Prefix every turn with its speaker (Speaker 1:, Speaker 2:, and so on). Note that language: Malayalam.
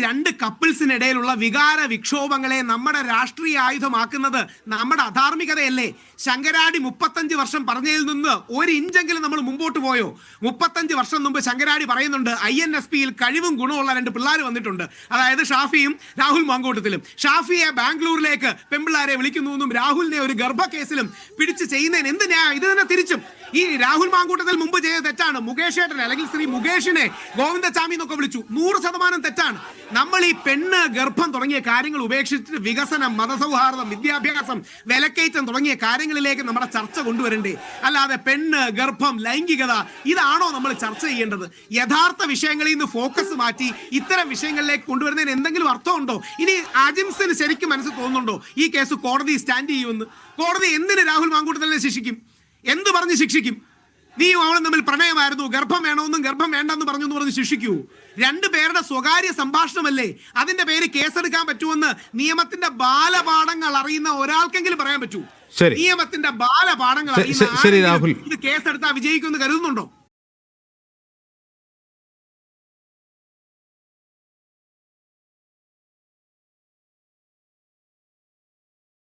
Speaker 1: രണ്ട് കപ്പിൾസിനിടയിലുള്ള വികാര വിക്ഷോഭങ്ങളെ നമ്മുടെ രാഷ്ട്രീയ ആയുധമാക്കുന്നത് നമ്മുടെ അധാർമികതയല്ലേ? ശങ്കരാടി 35 വർഷം പറഞ്ഞതിൽ നിന്ന് ഒരു ഇഞ്ചെങ്കിലും നമ്മൾ മുമ്പോട്ട് പോയോ? 35 വർഷം മുമ്പ് ശങ്കരാടി പറയുന്നുണ്ട് INSPയിൽ കഴിവും ഗുണമുള്ള 2 പിള്ളേർ വന്നിട്ടുണ്ട്, അതായത് ഷാഫിയും രാഹുൽ മാങ്കോട്ടത്തിലും. ഷാഫിയെ ബാംഗ്ലൂരിലേക്ക് പെൺപിള്ളാരെ വിളിക്കുന്നു, രാഹുലിനെ ഒരു ഗർഭക്കേസിലും പിടിച്ച് ചെയ്യുന്നതിന് എന്ത് ന്യായം? ഇത് തന്നെ തിരിച്ചും ഈ രാഹുൽ മാങ്കൂട്ടത്തിൽ മുമ്പ് ചെയ്ത തെറ്റാണ്. മുകേഷ് ഏട്ടനെ അല്ലെങ്കിൽ ശ്രീ മുകേഷിനെ ഗോവിന്ദചാമി എന്നൊക്കെ വിളിച്ചു, 100% തെറ്റാണ്. നമ്മൾ ഈ പെണ്ണ് ഗർഭം തുടങ്ങിയ കാര്യങ്ങൾ ഉപേക്ഷിച്ചിട്ട് വികസനം, മതസൗഹാർദ്ദം, വിദ്യാഭ്യാസം, വിലക്കയറ്റം തുടങ്ങിയ കാര്യങ്ങളിലേക്ക് നമ്മുടെ ചർച്ച കൊണ്ടുവരണ്ടേ? അല്ലാതെ പെണ്ണ് ഗർഭം, ലൈംഗികത ഇതാണോ നമ്മൾ ചർച്ച ചെയ്യേണ്ടത്? യഥാർത്ഥ വിഷയങ്ങളിൽ നിന്ന് ഫോക്കസ് മാറ്റി ഇത്തരം വിഷയങ്ങളിലേക്ക് കൊണ്ടുവരുന്നതിന് എന്തെങ്കിലും അർത്ഥമുണ്ടോ? ഇനി അജിംസിന് ശരിക്കും മനസ്സിൽ തോന്നുന്നുണ്ടോ ഈ കേസ് കോടതി സ്റ്റാൻഡ് ചെയ്യുമെന്ന്? കോടതി എന്തിന് രാഹുൽ മാങ്കൂട്ടത്തിനെ ശിക്ഷിക്കും? എന്ത് പറഞ്ഞ് ശിക്ഷിക്കും? നീയും അവളും തമ്മിൽ പ്രണയമായിരുന്നു, ഗർഭം വേണമെന്നും ഗർഭം വേണ്ടെന്ന് പറഞ്ഞു എന്ന് പറഞ്ഞ് ശിക്ഷിക്കൂ? 2 പേരുടെ സ്വകാര്യ സംഭാഷണമല്ലേ, അതിന്റെ പേര് കേസെടുക്കാൻ പറ്റുമെന്ന് നിയമത്തിന്റെ ബാലപാഠങ്ങൾ അറിയുന്ന ഒരാൾക്കെങ്കിലും പറയാൻ പറ്റൂ? നിയമത്തിന്റെ ബാലപാഠങ്ങൾ അറിയുന്ന ഇത് കേസെടുത്താൽ വിജയിക്കുമെന്ന് കരുതുന്നുണ്ടോ?